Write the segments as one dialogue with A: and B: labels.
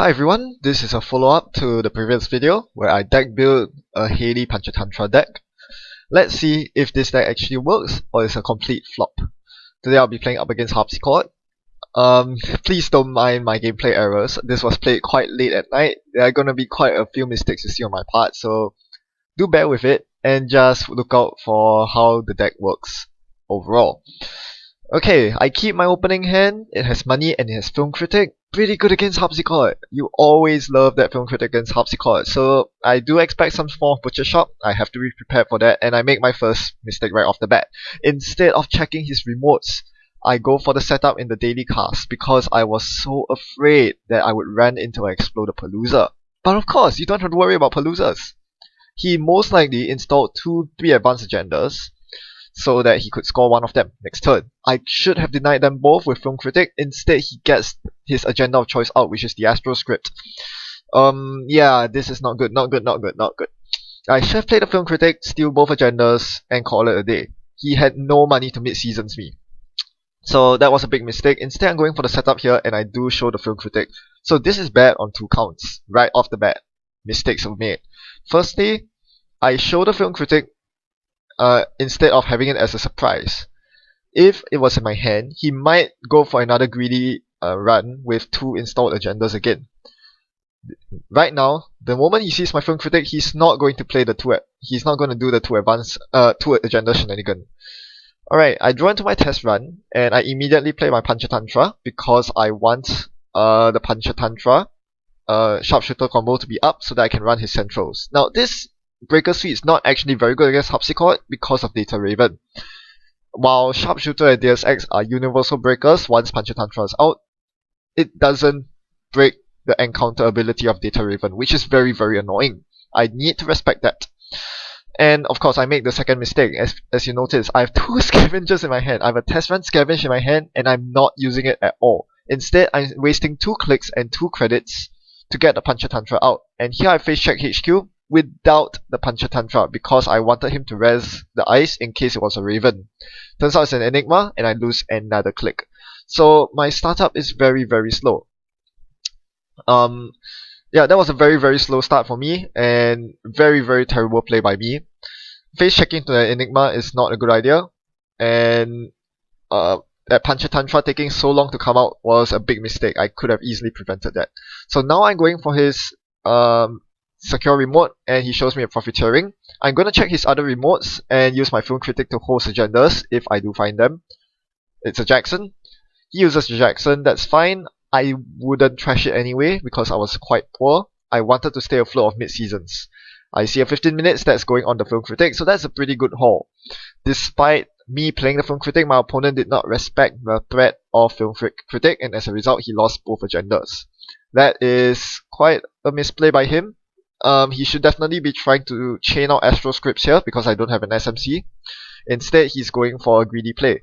A: Hi everyone, this is a follow-up to the previous video where I deck build a Haley Panchatantra deck. Let's see if this deck actually works or is a complete flop. Today I'll be playing up against Harpsichord. Please don't mind my gameplay errors. This was played quite late at night. There are gonna be quite a few mistakes to see on my part, so do bear with it and just look out for how the deck works overall. Okay, I keep my opening hand. It has money and it has film critic. Pretty good against Harpsichord. You always love that film critic against Harpsichord. So I do expect some form of butcher shop. I have to be prepared for that, and I make my first mistake right off the bat. Instead of checking his remotes, I go for the setup in the daily cast because I was so afraid that I would run into an Exploder Palooza. But of course, you don't have to worry about Paloozas. He most likely installed 3 advanced agendas, so that he could score one of them next turn. I should have denied them both with Film Critic. Instead, he gets his agenda of choice out, which is the Astro Script. Yeah, this is not good, not good. I should have played the Film Critic, steal both agendas, and call it a day. He had no money to mid-seasons me. So that was a big mistake. Instead, I'm going for the setup here, and I do show the Film Critic. So this is bad on 2 counts, right off the bat. Mistakes were made. Firstly, I show the Film Critic instead of having it as a surprise. If it was in my hand, he might go for another greedy run with 2 installed agendas again. Right now, the moment he sees my film critic, he's not going to play the he's not going to do the 2 agenda shenanigan. Alright, I draw into my test run, and I immediately play my Panchatantra because I want the Panchatantra sharpshooter combo to be up so that I can run his centrals. Now this Breaker Suite is not actually very good against Harpsichord because of Data Raven. While Sharpshooter and Deus Ex are universal breakers once Panchatantra is out, it doesn't break the encounter ability of Data Raven, which is very, very annoying. I need to respect that. And of course, I make the second mistake. As you notice, I have 2 scavengers in my hand. I have a test run scavenge in my hand, and I'm not using it at all. Instead, I'm wasting 2 clicks and 2 credits to get the Panchatantra out. And here I face check HQ without the Panchatantra because I wanted him to res the ice in case it was a Raven. Turns out it's an Enigma, and I lose another click. So my startup is very, very slow. Yeah, that was a very, very slow start for me, and very, very terrible play by me. Face checking to the Enigma is not a good idea, and that Panchatantra taking so long to come out was a big mistake. I could have easily prevented that. So now I'm going for his secure remote, and he shows me a profiteering. I'm going to check his other remotes and use my film critic to host agendas if I do find them. It's a Jackson. He uses the Jackson, that's fine. I wouldn't trash it anyway because I was quite poor. I wanted to stay afloat of mid-seasons. I see a 15 minutes that's going on the film critic, so that's a pretty good haul. Despite me playing the film critic, my opponent did not respect the threat of film critic, and as a result, he lost both agendas. That is quite a misplay by him. He should definitely be trying to chain out Astro Scripts here because I don't have an SMC. Instead, he's going for a greedy play,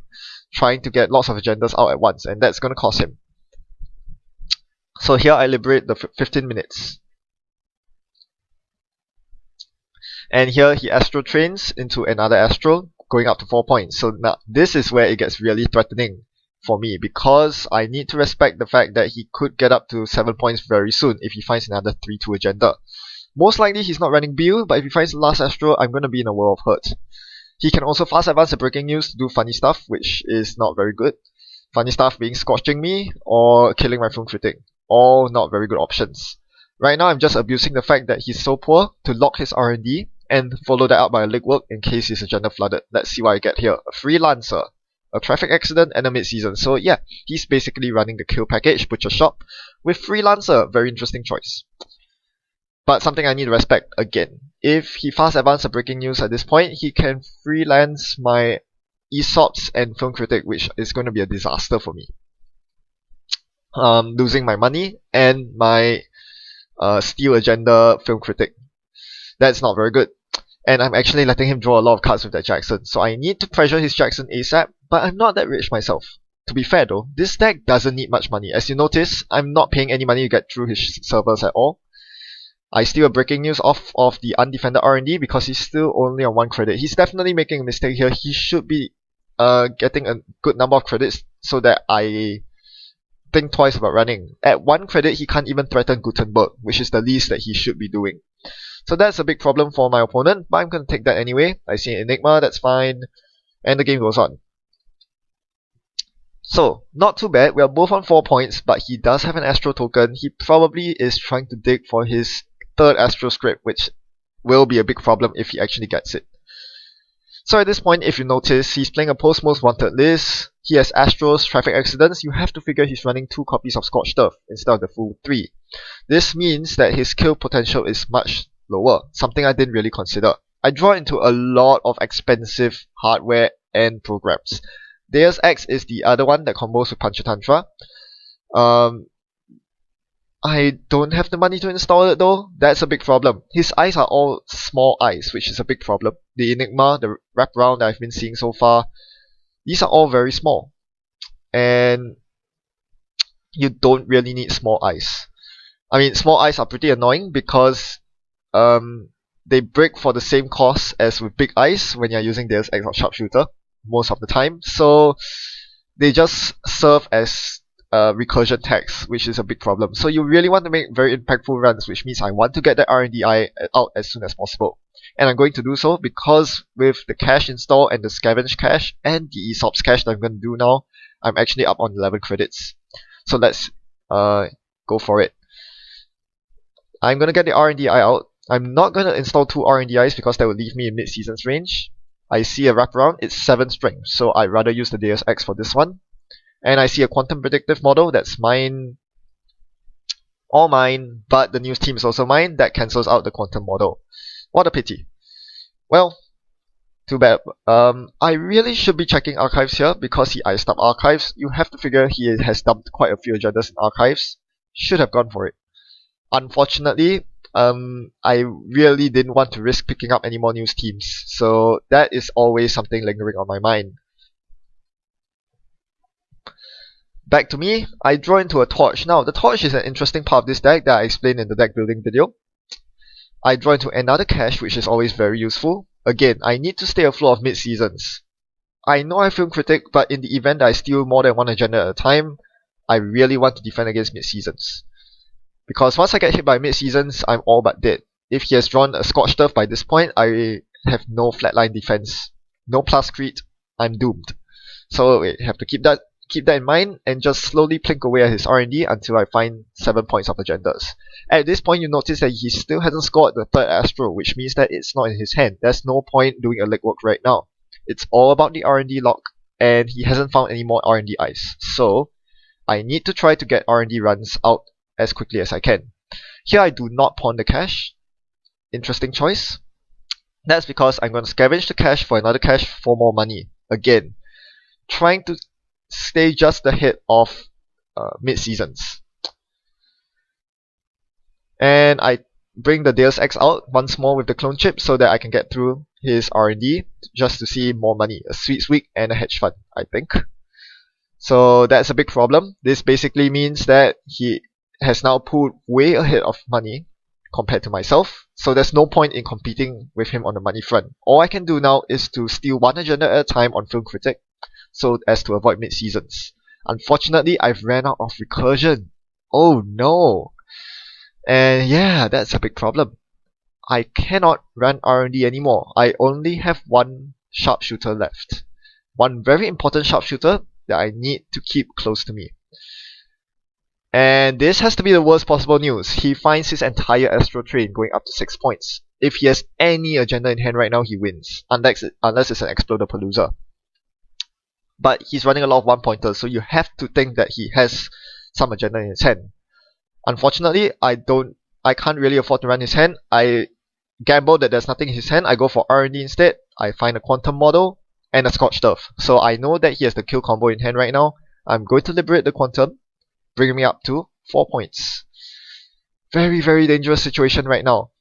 A: trying to get lots of agendas out at once, and that's going to cost him. So here I liberate the 15 minutes. And here he Astro trains into another Astro, going up to 4 points. So now this is where it gets really threatening for me because I need to respect the fact that he could get up to 7 points very soon if he finds another 3-2 agenda. Most likely he's not running Bill, but if he finds the last Astro, I'm going to be in a world of hurt. He can also fast advance the breaking news to do funny stuff, which is not very good. Funny stuff being scorching me or killing my film critic. All not very good options. Right now I'm just abusing the fact that he's so poor to lock his R&D and follow that up by a legwork in case his agenda flooded. Let's see what I get here. A Freelancer, a Traffic Accident, and a mid-season. So yeah, he's basically running the kill package, Butcher Shop, with Freelancer. Very interesting choice. But something I need to respect again. If he fast advances the breaking news at this point, he can freelance my Aesop's and Film Critic, which is going to be a disaster for me. Losing my money and my Steel Agenda Film Critic. That's not very good. And I'm actually letting him draw a lot of cards with that Jackson. So I need to pressure his Jackson ASAP, but I'm not that rich myself. To be fair though, this deck doesn't need much money. As you notice, I'm not paying any money to get through his servers at all. I steal a breaking news off of the undefended R&D because he's still only on 1 credit. He's definitely making a mistake here. He should be getting a good number of credits so that I think twice about running. At 1 credit, he can't even threaten Gutenberg, which is the least that he should be doing. So that's a big problem for my opponent, but I'm going to take that anyway. I see an Enigma, that's fine, and the game goes on. So, not too bad, we are both on 4 points, but he does have an Astro token. He probably is trying to dig for his 3rd Astro script, which will be a big problem if he actually gets it. So at this point, if you notice, he's playing a post most wanted list. He has Astros, traffic accidents. You have to figure he's running 2 copies of Scorched Earth instead of the full 3. This means that his kill potential is much lower, something I didn't really consider. I draw into a lot of expensive hardware and programs. Deus Ex is the other one that combos with Panchatantra. I don't have the money to install it though. That's a big problem. His eyes are all small eyes, which is a big problem. The Enigma, the wraparound that I've been seeing so far, these are all very small. And you don't really need small eyes. I mean, small eyes are pretty annoying because they break for the same cost as with big eyes when you're using Deus Ex or Sharpshooter most of the time. So they just serve as recursion tags, which is a big problem. So you really want to make very impactful runs, which means I want to get the R&DI out as soon as possible. And I'm going to do so because with the cache install and the scavenge cache and the ESOPs cache that I'm going to do now, I'm actually up on 11 credits. So let's go for it. I'm going to get the R&DI out. I'm not going to install 2 R&DIs because that would leave me in mid-seasons range. I see a wraparound, it's 7 strength, so I'd rather use the Deus Ex for this one. And I see a quantum predictive model, that's mine, all mine, but the news team is also mine, that cancels out the quantum model. What a pity. Well, too bad. I really should be checking archives here because he iced up archives. You have to figure he has dumped quite a few agendas in archives. Should have gone for it. Unfortunately, I really didn't want to risk picking up any more news teams, so that is always something lingering on my mind. Back to me, I draw into a torch. Now, the torch is an interesting part of this deck that I explained in the deck building video. I draw into another cache, which is always very useful. Again, I need to stay afloat of mid-seasons. I know I film critic, but in the event that I steal more than 1 agenda at a time, I really want to defend against mid-seasons. Because once I get hit by mid-seasons, I'm all but dead. If he has drawn a Scorched Earth by this point, I have no flatline defense. No plus crit, I'm doomed. So I have to keep that in mind and just slowly plink away at his R&D until I find 7 points of agendas. At this point, you notice that he still hasn't scored the 3rd Astro, which means that it's not in his hand. There's no point doing a legwork right now. It's all about the R&D lock, and he hasn't found any more R&D eyes. So, I need to try to get R&D runs out as quickly as I can. Here I do not pawn the cache. Interesting choice. That's because I'm going to scavenge the cache for another cache for more money. Again, trying to stay just ahead of mid-seasons. And I bring the Deus Ex out once more with the clone chip so that I can get through his R&D just to see more money. A sweet week and a hedge fund, I think. So that's a big problem. This basically means that he has now pulled way ahead of money compared to myself. So there's no point in competing with him on the money front. All I can do now is to steal 1 agenda at a time on Film Critic, so as to avoid mid-seasons. Unfortunately, I've ran out of recursion. Oh no! And yeah, that's a big problem. I cannot run R&D anymore. I only have 1 sharpshooter left. 1 very important sharpshooter that I need to keep close to me. And this has to be the worst possible news. He finds his entire Astro train going up to 6 points. If he has any agenda in hand right now, he wins. Unless it's an Exploder-Palooza. But he's running a lot of 1-pointers, so you have to think that he has some agenda in his hand. Unfortunately, I can't really afford to run his hand. I gamble that there's nothing in his hand. I go for R&D instead. I find a quantum model and a Scorched Earth. So I know that he has the kill combo in hand right now. I'm going to liberate the quantum, bringing me up to 4 points. Very, very dangerous situation right now.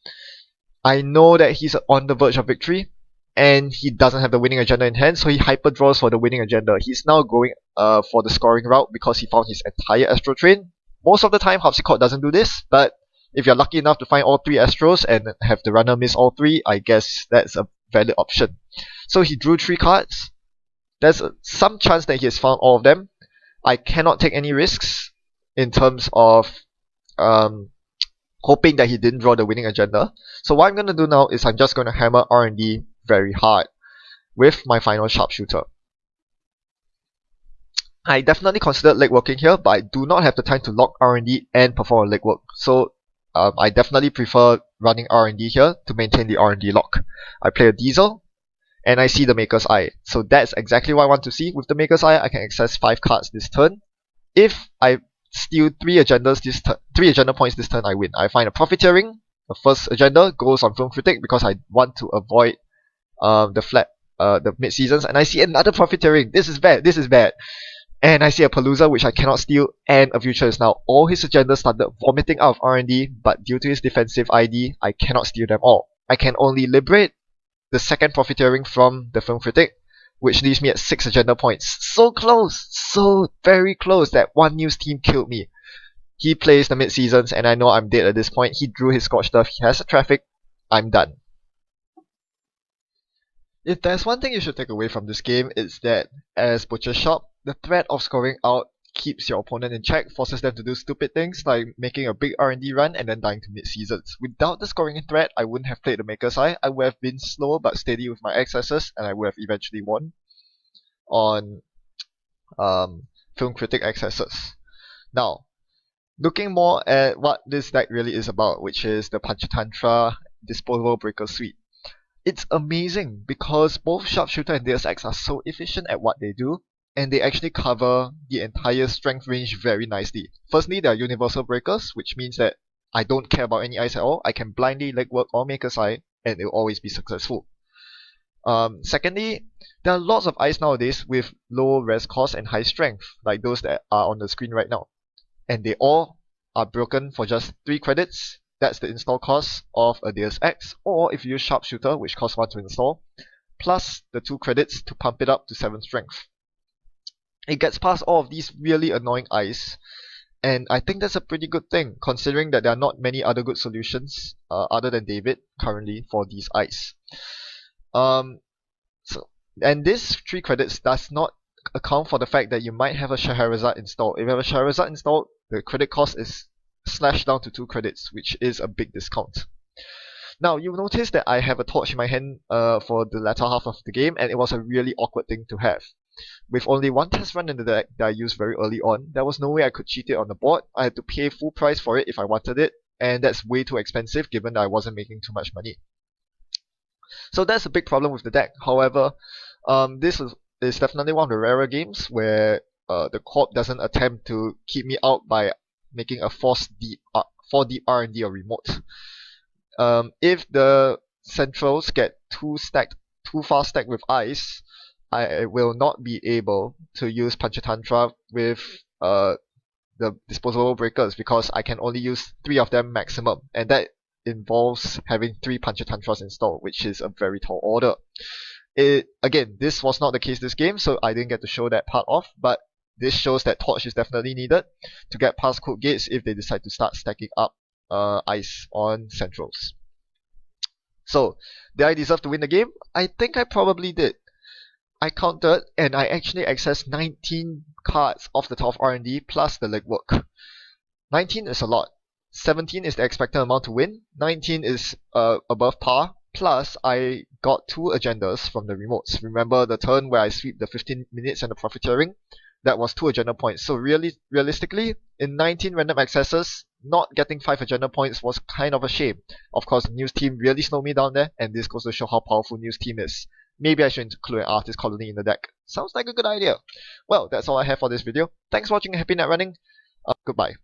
A: I know that he's on the verge of victory, and he doesn't have the winning agenda in hand, so he hyper draws for the winning agenda. He's now going for the scoring route because he found his entire Astro train. Most of the time, Harpsichord doesn't do this, but if you're lucky enough to find all 3 Astros and have the runner miss all 3, I guess that's a valid option. So he drew 3 cards. There's some chance that he has found all of them. I cannot take any risks. in terms of hoping that he didn't draw the winning agenda. So what I'm going to do now is I'm just going to hammer R&D very hard with my final sharpshooter. I definitely considered legworking here, but I do not have the time to lock R&D and perform a legwork. So I definitely prefer running R&D here to maintain the R&D lock. I play a diesel, and I see the Maker's Eye. So that's exactly what I want to see. With the Maker's Eye, I can access 5 cards this turn. If I steal 3 agenda points this turn, I win. I find a Profiteering. The first agenda goes on Film Critic because I want to avoid the mid-seasons, and I see another Profiteering. This is bad. And I see a Palooza, which I cannot steal, and a Future is now. All his agendas started vomiting out of R&D, but due to his defensive ID, I cannot steal them all. I can only liberate the second Profiteering from the Film Critic, which leaves me at 6 agenda points. So close! So very close that one news team killed me. He plays the mid-seasons, and I know I'm dead at this point. He drew his Scorched Earth, he has a Traffic, I'm done. If there's one thing you should take away from this game, it's that, as Butcher's Shop, the threat of scoring out keeps your opponent in check, forces them to do stupid things like making a big R&D run and then dying to mid-seasons. Without the scoring threat, I wouldn't have played the Maker's Eye. I would have been slow but steady with my accesses, and I would have eventually won on Film Critic accesses. Now, looking more at what this deck really is about, which is the Panchatantra Disposable Breaker Suite. It's amazing because both Sharpshooter and Deus Ex are so efficient at what they do, and they actually cover the entire strength range very nicely. Firstly, they are universal breakers, which means that I don't care about any ice at all. I can blindly legwork or Maker's Eye, and it will always be successful. Secondly, there are lots of ice nowadays with low res cost and high strength, like those that are on the screen right now. And they all are broken for just 3 credits. That's the install cost of a Deus Ex, or if you use Sharpshooter, which costs 1 to install, plus the 2 credits to pump it up to 7 strength. It gets past all of these really annoying ice, and I think that's a pretty good thing, considering that there are not many other good solutions other than David currently for these ice. And this 3 credits does not account for the fact that you might have a Scheherazade installed. If you have a Scheherazade installed, the credit cost is slashed down to 2 credits, which is a big discount. Now, you'll notice that I have a torch in my hand for the latter half of the game, and it was a really awkward thing to have. With only 1 test run in the deck that I used very early on, there was no way I could cheat it on the board. I had to pay full price for it if I wanted it, and that's way too expensive given that I wasn't making too much money. So that's a big problem with the deck. However, this is definitely one of the rarer games where the corp doesn't attempt to keep me out by making a 4D R&D or remote. If the centrals get too far stacked with ice, I will not be able to use Panchatantra with the disposable breakers because I can only use 3 of them maximum, and that involves having 3 Panchatantras installed, which is a very tall order. Again, this was not the case this game, so I didn't get to show that part off, but this shows that Torch is definitely needed to get past code gates if they decide to start stacking up ice on centrals. So, did I deserve to win the game? I think I probably did. I counted, and I actually accessed 19 cards off the top of R&D plus the legwork. 19 is a lot. 17 is the expected amount to win. 19 is above par. Plus, I got 2 agendas from the remotes. Remember the turn where I sweep the 15 minutes and the Profiteering? That was 2 agenda points. So realistically, in 19 random accesses, not getting 5 agenda points was kind of a shame. Of course, News Team really slowed me down there, and this goes to show how powerful News Team is. Maybe I should include an artist colony in the deck. Sounds like a good idea. Well, that's all I have for this video. Thanks for watching and happy net running. Goodbye.